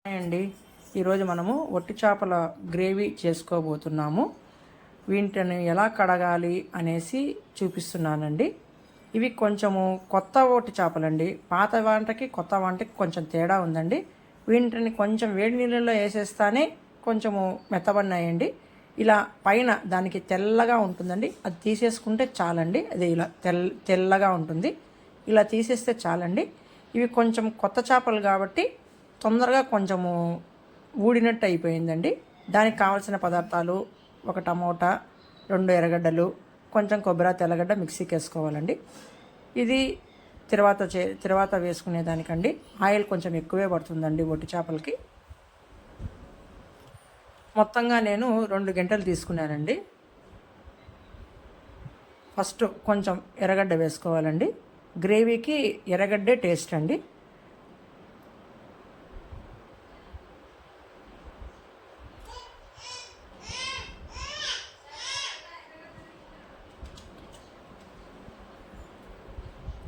Hi అండి. ఈరోజు మనము ఒట్టి చేపల గ్రేవీ చేసుకోబోతున్నాము. వీటిని ఎలా కడగాలి అనేసి చూపిస్తున్నానండి. ఇవి కొంచెము కొత్త ఒట్టి చేపలండి. పాత వంటకి కొత్త వంటకి కొంచెం తేడా ఉందండి. వీటిని కొంచెం వేడి నీళ్ళలో వేసేస్తానే కొంచెము మెత్తబడినాయండి. ఇలా పైన దానికి తెల్లగా ఉంటుందండి, అది తీసేసుకుంటే చాలండి. అది ఇలా తెల్లగా ఉంటుంది, ఇలా తీసేస్తే చాలండి. ఇవి కొంచెం కొత్త చేపలు కాబట్టి తొందరగా కొంచెము ఊడినట్టు అయిపోయిందండి. దానికి కావాల్సిన పదార్థాలు: ఒక టమోటా, 2 ఎర్రగడ్డలు, కొంచెం కొబ్బరి, తెల్లగడ్డ మిక్సీకి వేసుకోవాలండి. ఇది తర్వాత వేసుకునేదానికండి ఆయిల్ కొంచెం ఎక్కువే పడుతుందండి ఒట్టి చేపలకి. మొత్తంగా నేను 2 గంటలు తీసుకున్నానండి. ఫస్ట్ కొంచెం ఎర్రగడ్డ వేసుకోవాలండి. గ్రేవీకి ఎర్రగడ్డే టేస్ట్ అండి.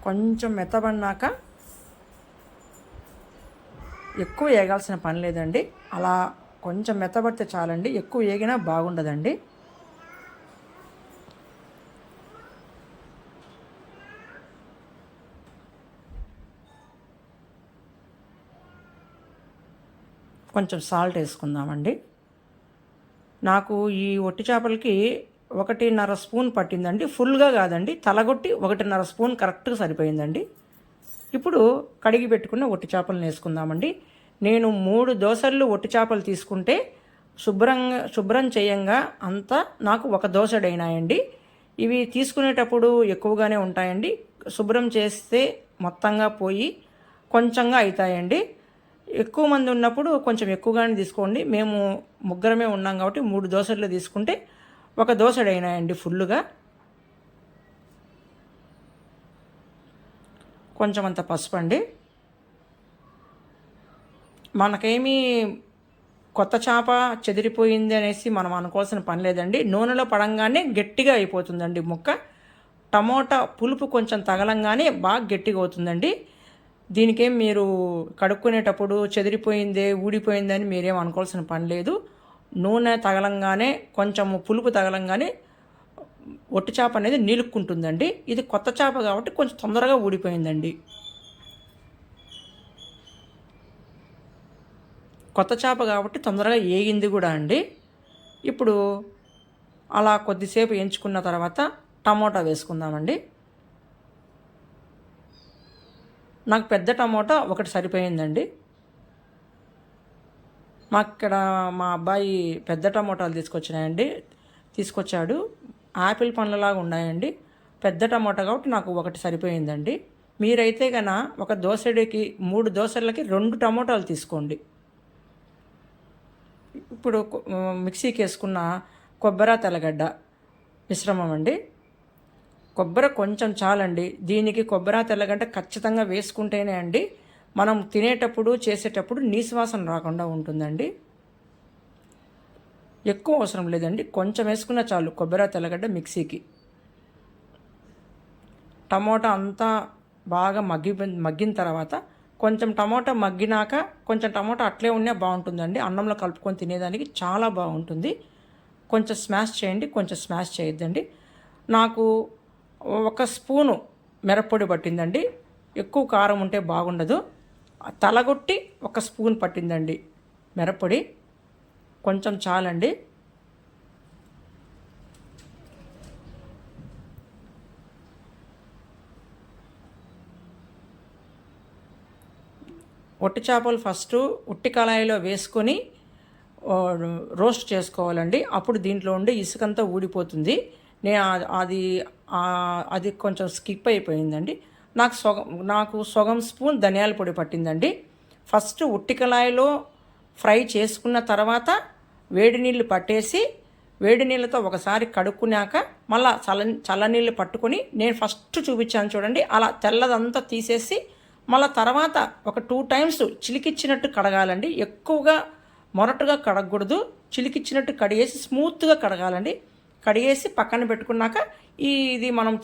కొంచెం మెత్తబడినాక ఎక్కువ వేగాల్సిన పని లేదండి. అలా కొంచెం మెత్తబడితే చాలండి, ఎక్కువ వేగినా బాగుండదండి. కొంచెం సాల్ట్ వేసుకుందామండి. నాకు ఈ ఒట్టి చేపలకి 1.5 స్పూన్ పట్టిందండి. ఫుల్గా కాదండి, తలగొట్టి 1.5 స్పూన్ కరెక్ట్గా సరిపోయిందండి. ఇప్పుడు కడిగి పెట్టుకున్న ఒట్టి చేపలను వేసుకుందామండి. నేను 3 దోసెళ్ళు ఒట్టి చేపలు తీసుకుంటే శుభ్రం చేయంగా అంతా నాకు 1 దోసెడైనాయండి. ఇవి తీసుకునేటప్పుడు ఎక్కువగానే ఉంటాయండి. శుభ్రం చేస్తే మొత్తంగా పోయి కొంచెంగా అవుతాయండి. ఎక్కువ మంది ఉన్నప్పుడు కొంచెం ఎక్కువగానే తీసుకోండి. మేము ముగ్గురమే ఉన్నాం కాబట్టి 3 దోసెళ్ళు తీసుకుంటే 1 దోసెడైనాయండి ఫుల్లుగా. కొంచెం అంత పసుపు అండి. మనకేమీ కొత్త చేప చెదిరిపోయింది అనేసి మనం అనుకోవాల్సిన పని లేదండి. నూనెలో పడంగానే గట్టిగా అయిపోతుందండి ముక్క. టమోటా పులుపు కొంచెం తగలంగానే బాగా గట్టిగా అవుతుందండి. దీనికేం మీరు కడుక్కునేటప్పుడు చెదిరిపోయిందే ఊడిపోయిందని మీరేం అనుకోవాల్సిన పని లేదు. నూనె తగలంగానే కొంచెం పులుపు తగలంగానే ఒట్టి చేప అనేది నీలుక్కుంటుందండి. ఇది కొత్త చేప కాబట్టి కొంచెం తొందరగా ఊడిపోయిందండి. కొత్త చేప కాబట్టి తొందరగా ఏగింది కూడా అండి. ఇప్పుడు అలా కొద్దిసేపు ఎంచుకున్న తర్వాత టమోటా వేసుకుందామండి. నాకు పెద్ద టమోటా ఒకటి సరిపోయిందండి. ఇక్కడ మా అబ్బాయి పెద్ద టమోటాలు తీసుకొచ్చాడు. ఆపిల్ పండ్లలాగా ఉన్నాయండి. పెద్ద టమోటా కాబట్టి నాకు ఒకటి సరిపోయిందండి. మీరైతే ఒక దోసెడికి 3 దోసెళ్ళకి 2 టమోటాలు తీసుకోండి. ఇప్పుడు మిక్సీకి వేసుకున్న కొబ్బరి, తెల్లగడ్డ మిశ్రమం అండి. కొబ్బరి కొంచెం చాలండి. దీనికి కొబ్బరి, తెల్లగడ్డ ఖచ్చితంగా వేసుకుంటేనే అండి మనం తినేటప్పుడు చేసేటప్పుడు నీసువాసన రాకుండా ఉంటుందండి. ఎక్కువ అవసరం లేదండి, కొంచెం వేసుకున్న చాలు కొబ్బరి, తెల్లగడ్డ మిక్సీకి. టమోటా అంతా బాగా మగ్గిన తర్వాత కొంచెం టమోటా మగ్గినాక కొంచెం టమోటా అట్లే ఉన్నా బాగుంటుందండి. అన్నంలో కలుపుకొని తినేదానికి చాలా బాగుంటుంది. కొంచెం స్మాష్ చేయండి, కొంచెం స్మాష్ చేయొద్దండి. నాకు 1 స్పూను మిరప్పొడి పట్టిందండి. ఎక్కువ కారం ఉంటే బాగుండదు. తలగొట్టి 1 స్పూన్ పట్టిందండి మిరప్పొడి. కొంచెం చాలండి. ఒట్టి చేపలు ఫస్ట్ ఉట్టి కళాయిలో వేసుకొని రోస్ట్ చేసుకోవాలండి. అప్పుడు దీంట్లో ఉండే ఇసుకంతా ఊడిపోతుంది. నేను అది కొంచెం స్కిప్ అయిపోయిందండి. నాకు సగం స్పూన్ ధనియాల పొడి పట్టిందండి. ఫస్ట్ ఉట్టి కళాయిలో ఫ్రై చేసుకున్న తర్వాత వేడి నీళ్ళు పట్టేసి వేడి నీళ్ళతో ఒకసారి కడుక్కున్నాక మళ్ళీ చల్లనీళ్ళు పట్టుకొని నేను ఫస్ట్ చూపించాను చూడండి, అలా తెల్లదంతా తీసేసి మళ్ళీ తర్వాత ఒక 2 టైమ్స్ చిలికిచ్చినట్టు కడగాలండి. ఎక్కువగా మొరటుగా కడగకూడదు. చిలికిచ్చినట్టు కడిగేసి స్మూత్గా కడగాలండి. కడిగేసి పక్కన పెట్టుకున్నాక ఇది మనం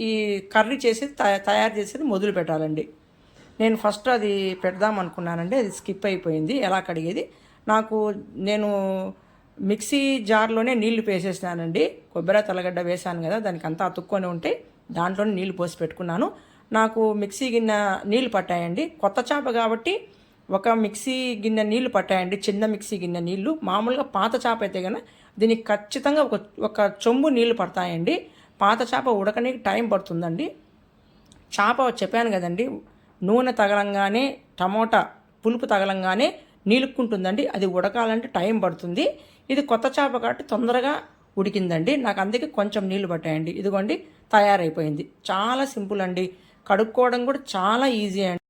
ఈ కర్రీ తయారు చేసేది మొదలు పెట్టాలండి. నేను ఫస్ట్ అది పెడదాం అనుకున్నానండి, అది స్కిప్ అయిపోయింది ఎలా కడిగేది. నేను మిక్సీ జార్లోనే నీళ్లు వేసేసినానండి. కొబ్బరి తెల్లగడ్డ వేసాను కదా, దానికి అంతా అతుక్కొని ఉంటే దాంట్లోనే నీళ్లు పోసి పెట్టుకున్నాను. నాకు మిక్సీ గిన్నె నీళ్లు పట్టాయండి. కొత్త చేప కాబట్టి ఒక మిక్సీ గిన్నె నీళ్లు పట్టాయండి, చిన్న మిక్సీ గిన్నె నీళ్లు. మామూలుగా పాత చేప అయితే కనుక దీనికి ఖచ్చితంగా ఒక చెంబు నీళ్లు పడతాయండి. పాత చేప ఉడకడానికి టైం పడుతుందండి. చేప చెప్పాను కదండి, నూనె తగలంగానే టమోటా పులుపు తగలంగానే నీలుక్కుంటుందండి. అది ఉడకాలంటే టైం పడుతుంది. ఇది కొత్త చేప కాబట్టి తొందరగా ఉడికిందండి. నాకు అందుకే కొంచెం నీళ్లు పట్టాయండి. ఇదిగోండి తయారైపోయింది. చాలా సింపుల్ అండి, కడుక్కోవడం కూడా చాలా ఈజీ అండి.